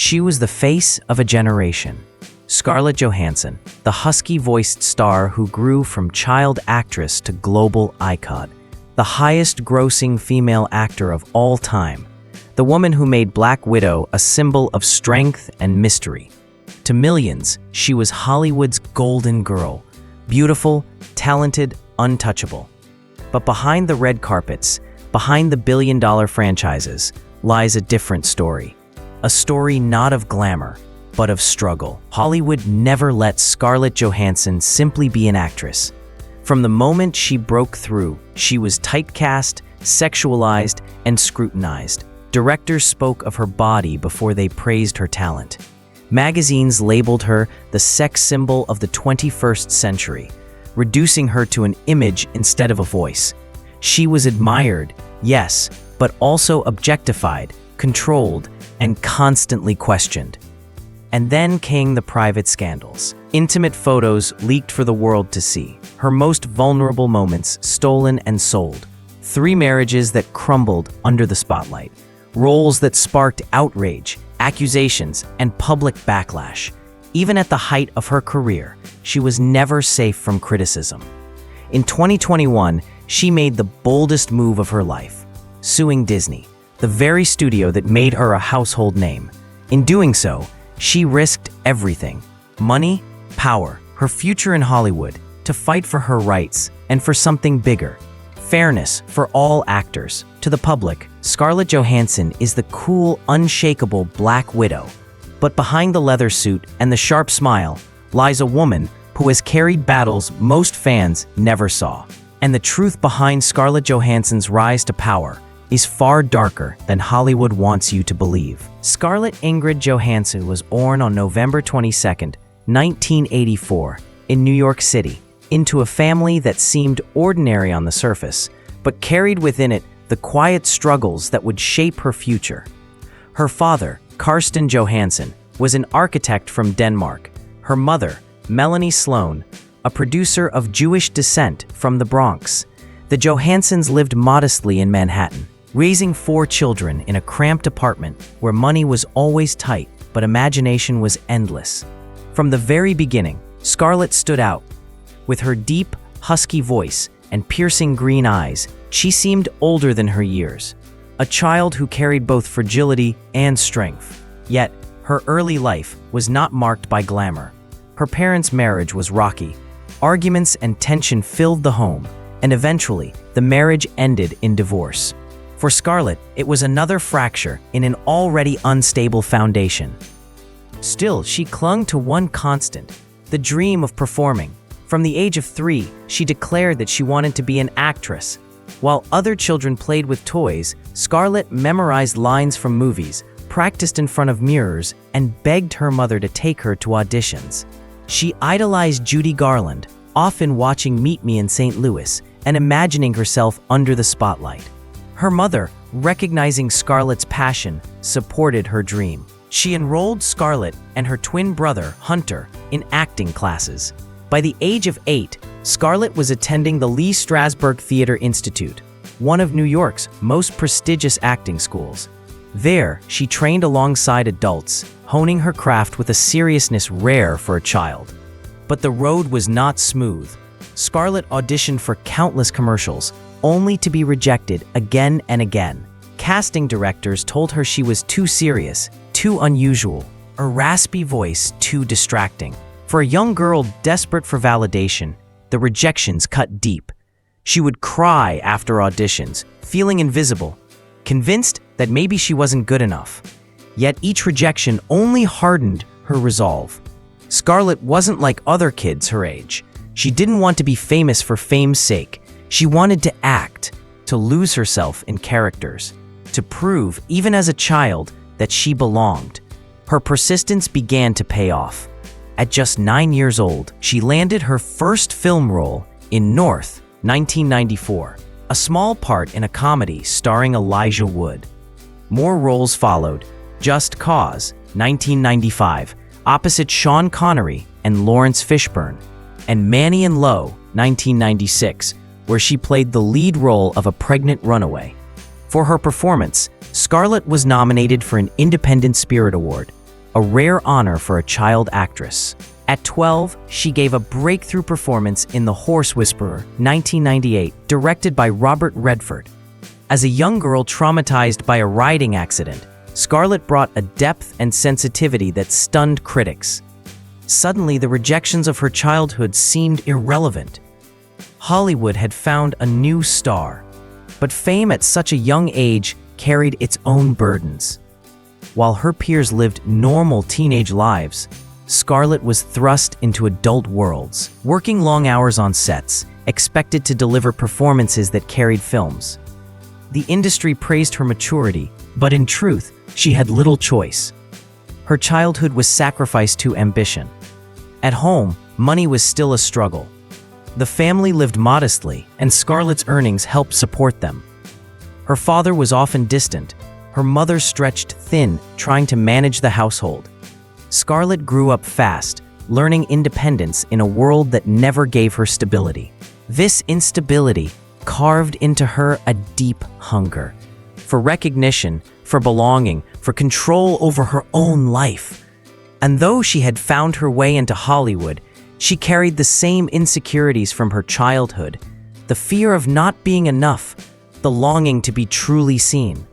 She was the face of a generation. Scarlett Johansson, the husky-voiced star who grew from child actress to global icon, the highest-grossing female actor of all time, the woman who made Black Widow a symbol of strength and mystery. To millions, she was Hollywood's golden girl, beautiful, talented, untouchable. But behind the red carpets, behind the billion-dollar franchises, lies a different story. A story not of glamour, but of struggle. Hollywood never let Scarlett Johansson simply be an actress. From the moment she broke through, she was typecast, sexualized, and scrutinized. Directors spoke of her body before they praised her talent. Magazines labeled her the sex symbol of the 21st century, reducing her to an image instead of a voice. She was admired, yes, but also objectified, controlled, and constantly questioned. And then came the private scandals. Intimate photos leaked for the world to see. Her most vulnerable moments stolen and sold. 3 marriages that crumbled under the spotlight. Roles that sparked outrage, accusations, and public backlash. Even at the height of her career, she was never safe from criticism. In 2021, she made the boldest move of her life, suing Disney, the very studio that made her a household name. In doing so, she risked everything: money, power, her future in Hollywood, to fight for her rights and for something bigger: fairness for all actors. To the public, Scarlett Johansson is the cool, unshakable Black Widow. But behind the leather suit and the sharp smile lies a woman who has carried battles most fans never saw. And the truth behind Scarlett Johansson's rise to power is far darker than Hollywood wants you to believe. Scarlett Ingrid Johansson was born on November 22, 1984, in New York City, into a family that seemed ordinary on the surface, but carried within it the quiet struggles that would shape her future. Her father, Carsten Johansson, was an architect from Denmark. Her mother, Melanie Sloan, a producer of Jewish descent from the Bronx. The Johanssons lived modestly in Manhattan, raising 4 children in a cramped apartment where money was always tight, but imagination was endless. From the very beginning, Scarlett stood out. With her deep, husky voice and piercing green eyes, she seemed older than her years, a child who carried both fragility and strength. Yet, her early life was not marked by glamour. Her parents' marriage was rocky. Arguments and tension filled the home, and eventually, the marriage ended in divorce. For Scarlett, it was another fracture in an already unstable foundation. Still, she clung to one constant: the dream of performing. From the age of 3, she declared that she wanted to be an actress. While other children played with toys, Scarlett memorized lines from movies, practiced in front of mirrors, and begged her mother to take her to auditions. She idolized Judy Garland, often watching Meet Me in St. Louis and imagining herself under the spotlight. Her mother, recognizing Scarlett's passion, supported her dream. She enrolled Scarlett and her twin brother, Hunter, in acting classes. By the age of 8, Scarlett was attending the Lee Strasberg Theater Institute, one of New York's most prestigious acting schools. There, she trained alongside adults, honing her craft with a seriousness rare for a child. But the road was not smooth. Scarlett auditioned for countless commercials, only to be rejected again and again. Casting directors told her she was too serious, too unusual, a raspy voice too distracting. For a young girl desperate for validation, the rejections cut deep. She would cry after auditions, feeling invisible, convinced that maybe she wasn't good enough. Yet each rejection only hardened her resolve. Scarlett wasn't like other kids her age. She didn't want to be famous for fame's sake. She wanted to act, to lose herself in characters, to prove, even as a child, that she belonged. Her persistence began to pay off. At just 9 years old, she landed her first film role in North, 1994, a small part in a comedy starring Elijah Wood. More roles followed: Just Cause, 1995, opposite Sean Connery and Lawrence Fishburne, and Manny and Lowe, 1996, where she played the lead role of a pregnant runaway. For her performance, Scarlett was nominated for an Independent Spirit Award, a rare honor for a child actress. At 12, she gave a breakthrough performance in The Horse Whisperer, 1998, directed by Robert Redford. As a young girl traumatized by a riding accident, Scarlett brought a depth and sensitivity that stunned critics. Suddenly, the rejections of her childhood seemed irrelevant. Hollywood had found a new star, but fame at such a young age carried its own burdens. While her peers lived normal teenage lives, Scarlett was thrust into adult worlds, working long hours on sets, expected to deliver performances that carried films. The industry praised her maturity, but in truth, she had little choice. Her childhood was sacrificed to ambition. At home, money was still a struggle. The family lived modestly, and Scarlett's earnings helped support them. Her father was often distant, her mother stretched thin, trying to manage the household. Scarlett grew up fast, learning independence in a world that never gave her stability. This instability carved into her a deep hunger for recognition, for belonging, for control over her own life. And though she had found her way into Hollywood, she carried the same insecurities from her childhood: the fear of not being enough, the longing to be truly seen.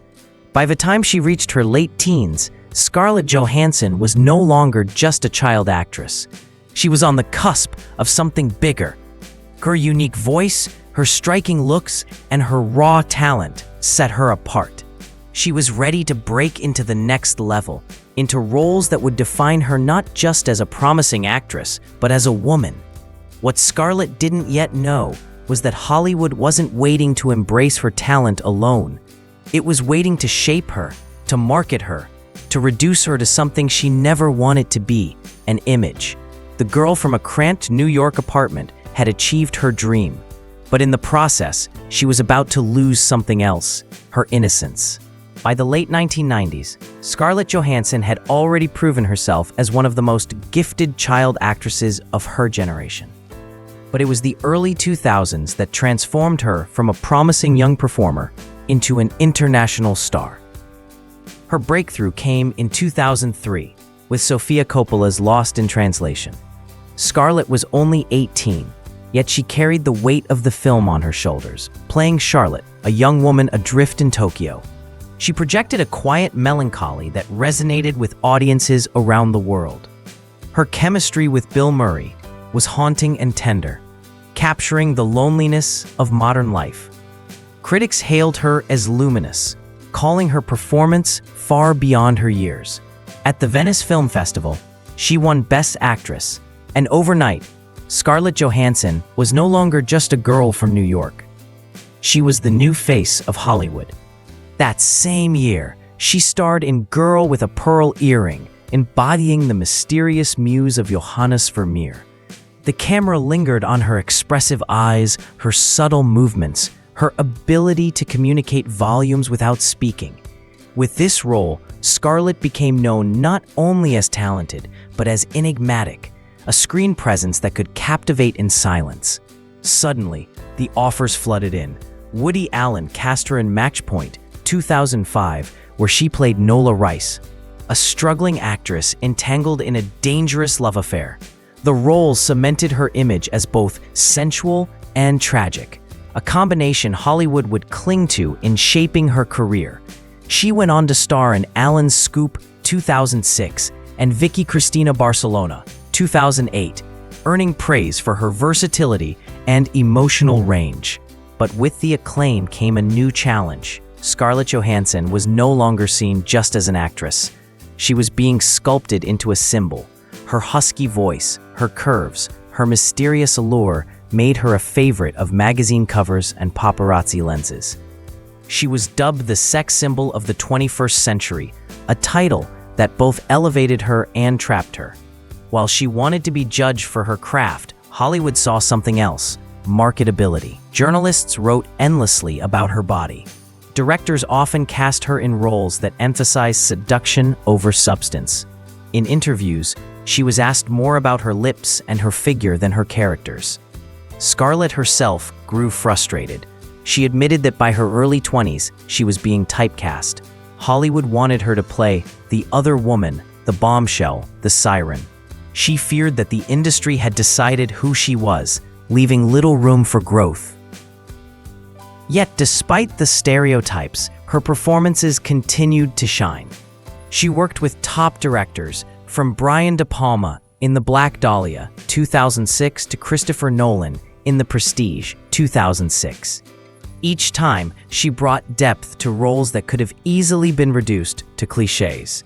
By the time she reached her late teens, Scarlett Johansson was no longer just a child actress. She was on the cusp of something bigger. Her unique voice, her striking looks, and her raw talent set her apart. She was ready to break into the next level, into roles that would define her not just as a promising actress, but as a woman. What Scarlett didn't yet know was that Hollywood wasn't waiting to embrace her talent alone. It was waiting to shape her, to market her, to reduce her to something she never wanted to be: an image. The girl from a cramped New York apartment had achieved her dream, but in the process, she was about to lose something else: her innocence. By the late 1990s, Scarlett Johansson had already proven herself as one of the most gifted child actresses of her generation. But it was the early 2000s that transformed her from a promising young performer into an international star. Her breakthrough came in 2003 with Sofia Coppola's Lost in Translation. Scarlett was only 18, yet she carried the weight of the film on her shoulders, playing Charlotte, a young woman adrift in Tokyo. She projected a quiet melancholy that resonated with audiences around the world. Her chemistry with Bill Murray was haunting and tender, capturing the loneliness of modern life. Critics hailed her as luminous, calling her performance far beyond her years. At the Venice Film Festival, she won Best Actress, and overnight, Scarlett Johansson was no longer just a girl from New York. She was the new face of Hollywood. That same year, she starred in Girl with a Pearl Earring, embodying the mysterious muse of Johannes Vermeer. The camera lingered on her expressive eyes, her subtle movements, her ability to communicate volumes without speaking. With this role, Scarlett became known not only as talented, but as enigmatic, a screen presence that could captivate in silence. Suddenly, the offers flooded in. Woody Allen cast her in Match Point, 2005, where she played Nola Rice, a struggling actress entangled in a dangerous love affair. The role cemented her image as both sensual and tragic, a combination Hollywood would cling to in shaping her career. She went on to star in Allen's Scoop, 2006, and Vicky Cristina Barcelona, 2008, earning praise for her versatility and emotional range. But with the acclaim came a new challenge. Scarlett Johansson was no longer seen just as an actress. She was being sculpted into a symbol. Her husky voice, her curves, her mysterious allure made her a favorite of magazine covers and paparazzi lenses. She was dubbed the sex symbol of the 21st century, a title that both elevated her and trapped her. While she wanted to be judged for her craft, Hollywood saw something else: marketability. Journalists wrote endlessly about her body. Directors often cast her in roles that emphasized seduction over substance. In interviews, she was asked more about her lips and her figure than her characters. Scarlett herself grew frustrated. She admitted that by her early 20s, she was being typecast. Hollywood wanted her to play the other woman, the bombshell, the siren. She feared that the industry had decided who she was, leaving little room for growth. Yet, despite the stereotypes, her performances continued to shine. She worked with top directors, from Brian De Palma in The Black Dahlia, 2006, to Christopher Nolan in The Prestige, 2006. Each time, she brought depth to roles that could have easily been reduced to cliches.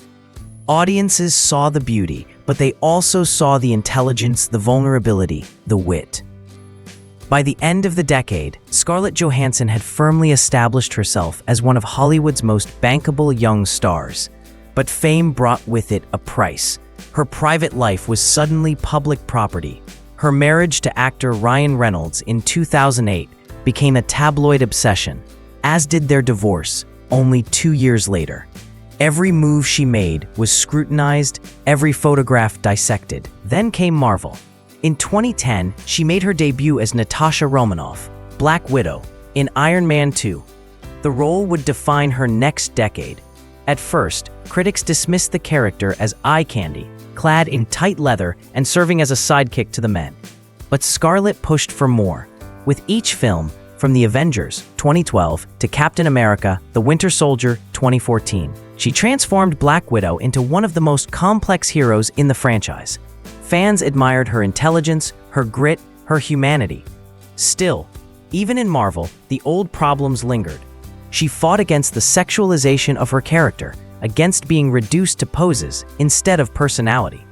Audiences saw the beauty, but they also saw the intelligence, the vulnerability, the wit. By the end of the decade, Scarlett Johansson had firmly established herself as one of Hollywood's most bankable young stars. But fame brought with it a price. Her private life was suddenly public property. Her marriage to actor Ryan Reynolds in 2008 became a tabloid obsession, as did their divorce only 2 years later. Every move she made was scrutinized, every photograph dissected. Then came Marvel. In 2010, she made her debut as Natasha Romanoff, Black Widow, in Iron Man 2. The role would define her next decade. At first, critics dismissed the character as eye candy, clad in tight leather and serving as a sidekick to the men. But Scarlett pushed for more. With each film, from The Avengers, 2012, to Captain America, The Winter Soldier, 2014, she transformed Black Widow into one of the most complex heroes in the franchise. Fans admired her intelligence, her grit, her humanity. Still, even in Marvel, the old problems lingered. She fought against the sexualization of her character, against being reduced to poses instead of personality.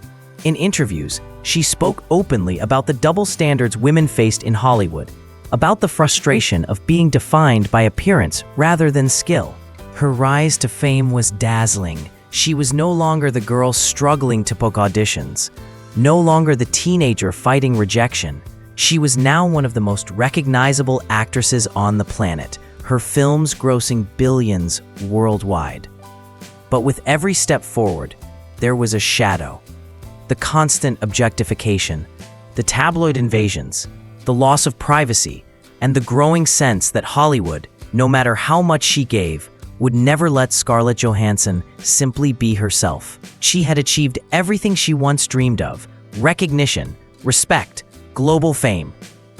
In interviews, she spoke openly about the double standards women faced in Hollywood, about the frustration of being defined by appearance rather than skill. Her rise to fame was dazzling. She was no longer the girl struggling to book auditions, no longer the teenager fighting rejection. She was now one of the most recognizable actresses on the planet, her films grossing billions worldwide. But with every step forward, there was a shadow. The constant objectification, the tabloid invasions, the loss of privacy, and the growing sense that Hollywood, no matter how much she gave, would never let Scarlett Johansson simply be herself. She had achieved everything she once dreamed of: recognition, respect, global fame.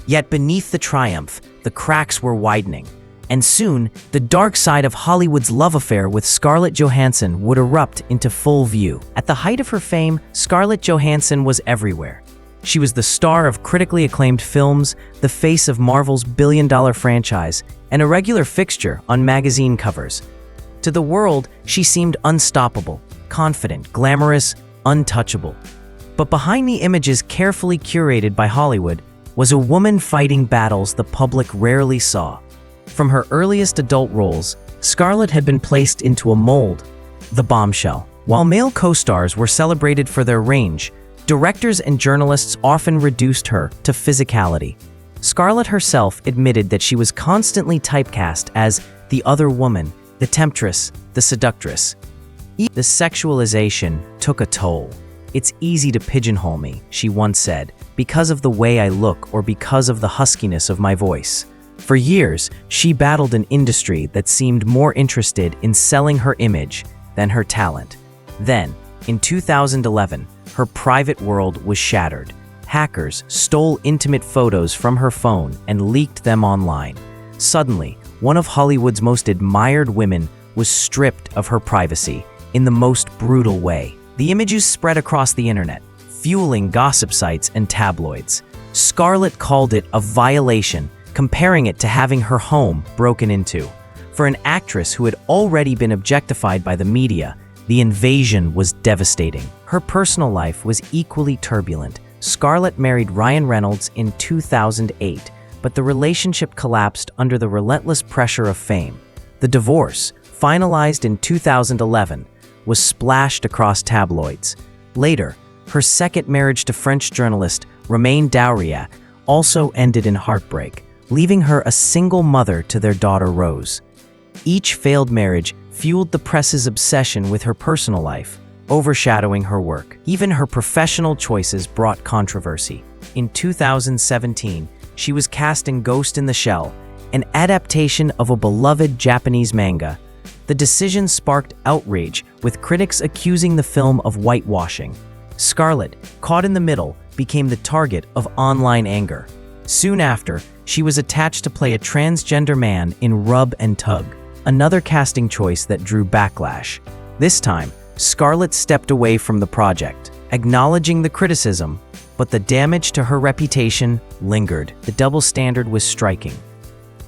Yet beneath the triumph, the cracks were widening. And soon, the dark side of Hollywood's love affair with Scarlett Johansson would erupt into full view. At the height of her fame, Scarlett Johansson was everywhere. She was the star of critically acclaimed films, the face of Marvel's billion-dollar franchise, and a regular fixture on magazine covers. To the world, she seemed unstoppable, confident, glamorous, untouchable. But behind the images carefully curated by Hollywood was a woman fighting battles the public rarely saw. From her earliest adult roles, Scarlett had been placed into a mold, the bombshell. While male co-stars were celebrated for their range, directors and journalists often reduced her to physicality. Scarlett herself admitted that she was constantly typecast as the other woman, the temptress, the seductress. The sexualization took a toll. "It's easy to pigeonhole me," she once said, "because of the way I look or because of the huskiness of my voice." For years, she battled an industry that seemed more interested in selling her image than her talent. Then, in 2011, her private world was shattered. Hackers stole intimate photos from her phone and leaked them online. Suddenly, one of Hollywood's most admired women was stripped of her privacy in the most brutal way. The images spread across the internet, fueling gossip sites and tabloids. Scarlett called it a violation, comparing it to having her home broken into. For an actress who had already been objectified by the media, the invasion was devastating. Her personal life was equally turbulent. Scarlett married Ryan Reynolds in 2008, but the relationship collapsed under the relentless pressure of fame. The divorce, finalized in 2011, was splashed across tabloids. Later, her second marriage to French journalist Romain Dauriat also ended in heartbreak, leaving her a single mother to their daughter Rose. Each failed marriage fueled the press's obsession with her personal life, overshadowing her work. Even her professional choices brought controversy. In 2017, she was cast in Ghost in the Shell, an adaptation of a beloved Japanese manga. The decision sparked outrage, with critics accusing the film of whitewashing. Scarlett, caught in the middle, became the target of online anger. Soon after, she was attached to play a transgender man in Rub and Tug, another casting choice that drew backlash. This time, Scarlett stepped away from the project, acknowledging the criticism, but the damage to her reputation lingered. The double standard was striking.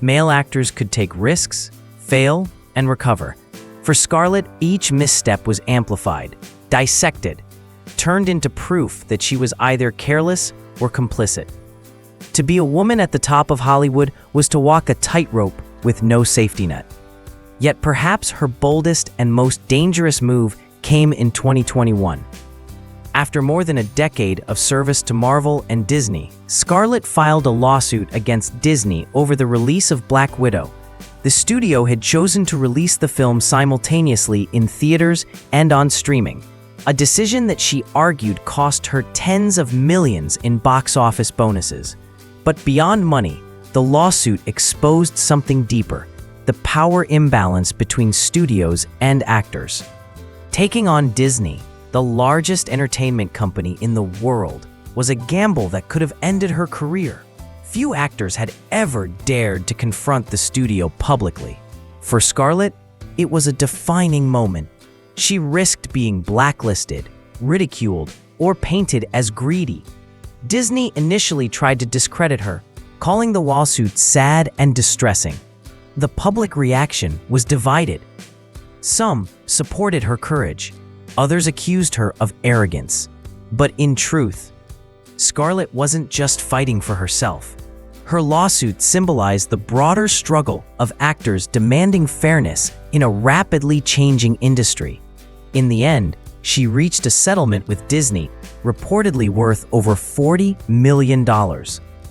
Male actors could take risks, fail, and recover. For Scarlett, each misstep was amplified, dissected, turned into proof that she was either careless or complicit. To be a woman at the top of Hollywood was to walk a tightrope with no safety net. Yet perhaps her boldest and most dangerous move came in 2021. After more than a decade of service to Marvel and Disney, Scarlett filed a lawsuit against Disney over the release of Black Widow. The studio had chosen to release the film simultaneously in theaters and on streaming, a decision that she argued cost her tens of millions in box office bonuses. But beyond money, the lawsuit exposed something deeper: the power imbalance between studios and actors. Taking on Disney, the largest entertainment company in the world, was a gamble that could have ended her career. Few actors had ever dared to confront the studio publicly. For Scarlett, it was a defining moment. She risked being blacklisted, ridiculed, or painted as greedy. Disney initially tried to discredit her, calling the lawsuit sad and distressing. The public reaction was divided. Some supported her courage. Others accused her of arrogance. But in truth, Scarlett wasn't just fighting for herself. Her lawsuit symbolized the broader struggle of actors demanding fairness in a rapidly changing industry. In the end, she reached a settlement with Disney, reportedly worth over $40 million.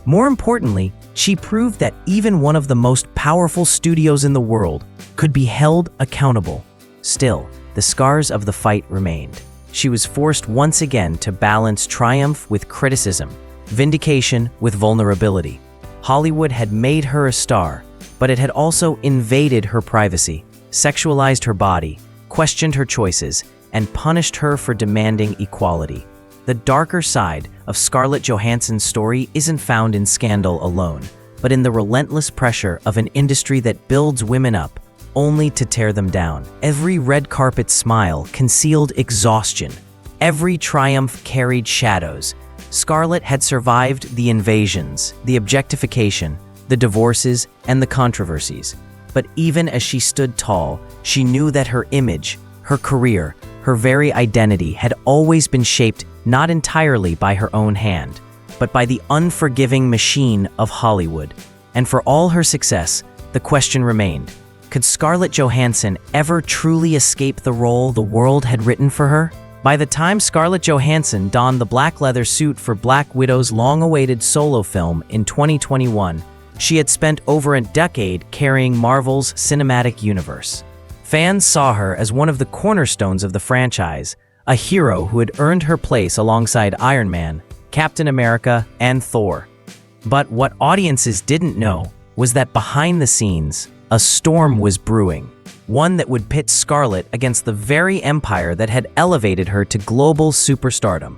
More importantly, she proved that even one of the most powerful studios in the world could be held accountable. Still, the scars of the fight remained. She was forced once again to balance triumph with criticism, vindication with vulnerability. Hollywood had made her a star, but it had also invaded her privacy, sexualized her body, questioned her choices, and punished her for demanding equality. The darker side of Scarlett Johansson's story isn't found in scandal alone, but in the relentless pressure of an industry that builds women up only to tear them down. Every red carpet smile concealed exhaustion. Every triumph carried shadows. Scarlett had survived the invasions, the objectification, the divorces, and the controversies. But even as she stood tall, she knew that her image, her career, her very identity had always been shaped not entirely by her own hand, but by the unforgiving machine of Hollywood. And for all her success, the question remained: could Scarlett Johansson ever truly escape the role the world had written for her? By the time Scarlett Johansson donned the black leather suit for Black Widow's long-awaited solo film in 2021, she had spent over a decade carrying Marvel's cinematic universe. Fans saw her as one of the cornerstones of the franchise, a hero who had earned her place alongside Iron Man, Captain America, and Thor. But what audiences didn't know was that behind the scenes, a storm was brewing, one that would pit Scarlett against the very empire that had elevated her to global superstardom.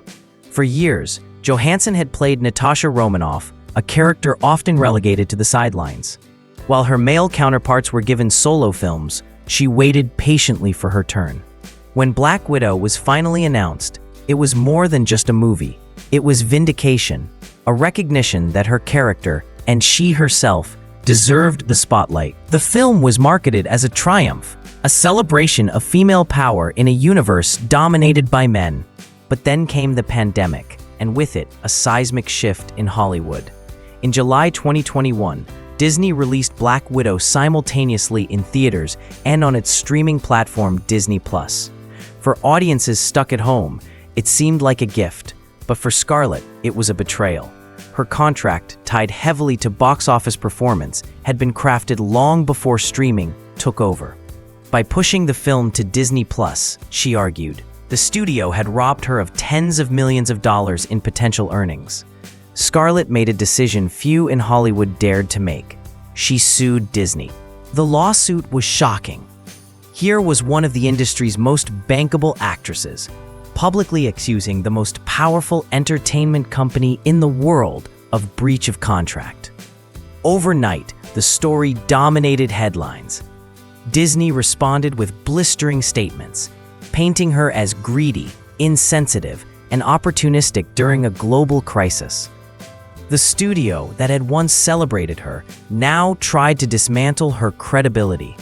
For years, Johansson had played Natasha Romanoff, a character often relegated to the sidelines. While her male counterparts were given solo films, she waited patiently for her turn. When Black Widow was finally announced, it was more than just a movie. It was vindication, a recognition that her character, and she herself, deserved the spotlight. The film was marketed as a triumph, a celebration of female power in a universe dominated by men. But then came the pandemic, and with it, a seismic shift in Hollywood. In July 2021, Disney released Black Widow simultaneously in theaters and on its streaming platform Disney+. For audiences stuck at home, it seemed like a gift, but for Scarlett, it was a betrayal. Her contract, tied heavily to box office performance, had been crafted long before streaming took over. By pushing the film to Disney+, she argued, the studio had robbed her of tens of millions of dollars in potential earnings. Scarlett made a decision few in Hollywood dared to make. She sued Disney. The lawsuit was shocking. Here was one of the industry's most bankable actresses, publicly accusing the most powerful entertainment company in the world of breach of contract. Overnight, the story dominated headlines. Disney responded with blistering statements, painting her as greedy, insensitive, and opportunistic during a global crisis. The studio that had once celebrated her now tried to dismantle her credibility.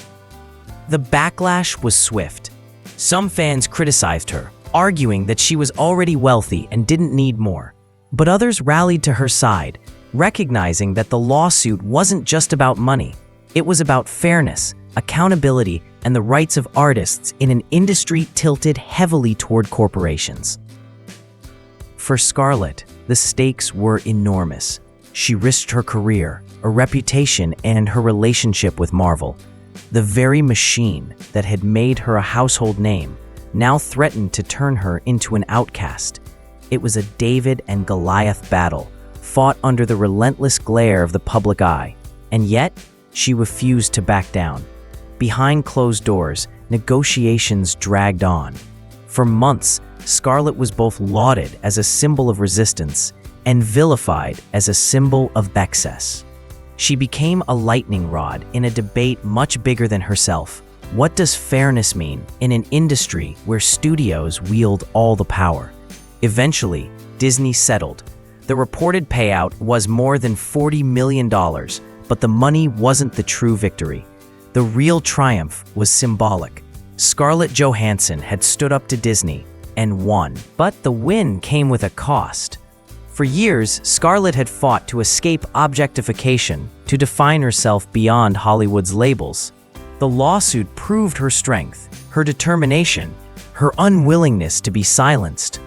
The backlash was swift. Some fans criticized her, arguing that she was already wealthy and didn't need more. But others rallied to her side, recognizing that the lawsuit wasn't just about money. It was about fairness, accountability, and the rights of artists in an industry tilted heavily toward corporations. For Scarlett, the stakes were enormous. She risked her career, a reputation, and her relationship with Marvel. The very machine that had made her a household name now threatened to turn her into an outcast. It was a David and Goliath battle, fought under the relentless glare of the public eye. And yet, she refused to back down. Behind closed doors, negotiations dragged on. For months, Scarlett was both lauded as a symbol of resistance and vilified as a symbol of excess. She became a lightning rod in a debate much bigger than herself. What does fairness mean in an industry where studios wield all the power? Eventually, Disney settled. The reported payout was more than $40 million, but the money wasn't the true victory. The real triumph was symbolic. Scarlett Johansson had stood up to Disney and won, but the win came with a cost. For years, Scarlett had fought to escape objectification, to define herself beyond Hollywood's labels. The lawsuit proved her strength, her determination, her unwillingness to be silenced.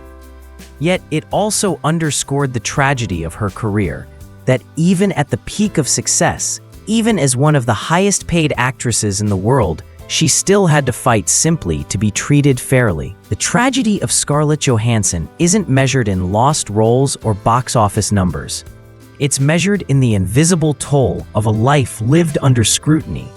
Yet it also underscored the tragedy of her career, that even at the peak of success, even as one of the highest-paid actresses in the world, she still had to fight simply to be treated fairly. The tragedy of Scarlett Johansson isn't measured in lost roles or box office numbers. It's measured in the invisible toll of a life lived under scrutiny,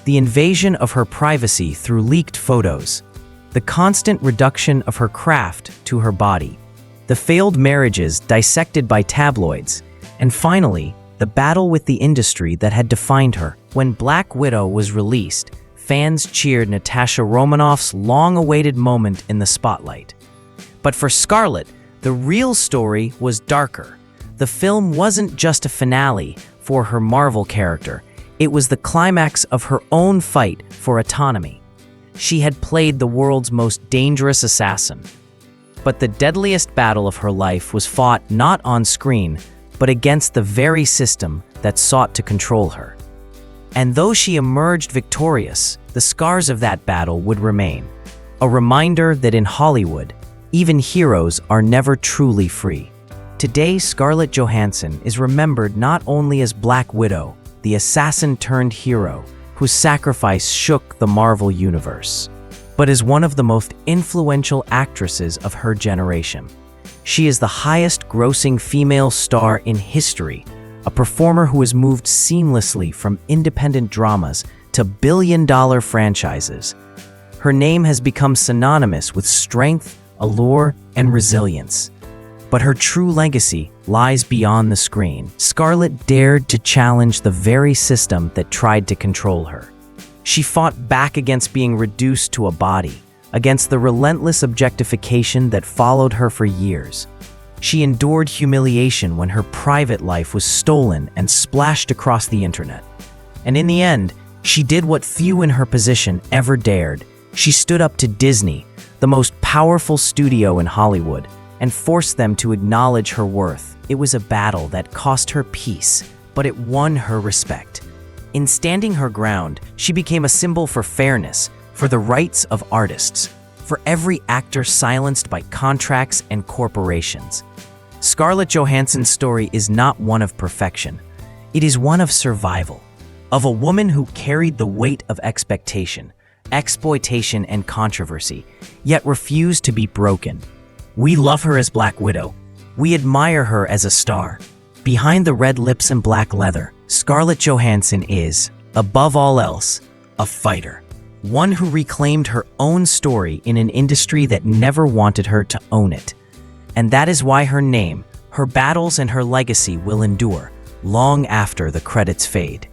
the invasion of her privacy through leaked photos, the constant reduction of her craft to her body, the failed marriages dissected by tabloids, and finally, the battle with the industry that had defined her. When Black Widow was released, fans cheered Natasha Romanoff's long-awaited moment in the spotlight. But for Scarlett, the real story was darker. The film wasn't just a finale for her Marvel character. It was the climax of her own fight for autonomy. She had played the world's most dangerous assassin. But the deadliest battle of her life was fought not on screen, but against the very system that sought to control her. And though she emerged victorious, the scars of that battle would remain. A reminder that in Hollywood, even heroes are never truly free. Today, Scarlett Johansson is remembered not only as Black Widow, the assassin-turned-hero whose sacrifice shook the Marvel Universe, but as one of the most influential actresses of her generation. She is the highest-grossing female star in history, a performer who has moved seamlessly from independent dramas to billion-dollar franchises. Her name has become synonymous with strength, allure, and resilience. But her true legacy lies beyond the screen. Scarlett dared to challenge the very system that tried to control her. She fought back against being reduced to a body, against the relentless objectification that followed her for years. She endured humiliation when her private life was stolen and splashed across the internet. And in the end, she did what few in her position ever dared. She stood up to Disney, the most powerful studio in Hollywood, and forced them to acknowledge her worth. It was a battle that cost her peace, but it won her respect. In standing her ground, she became a symbol for fairness, for the rights of artists, for every actor silenced by contracts and corporations. Scarlett Johansson's story is not one of perfection. It is one of survival, of a woman who carried the weight of expectation, exploitation, and controversy, yet refused to be broken. We love her as Black Widow. We admire her as a star. Behind the red lips and black leather, Scarlett Johansson is, above all else, a fighter. one who reclaimed her own story in an industry that never wanted her to own it. And that is why her name, her battles, and her legacy will endure long after the credits fade.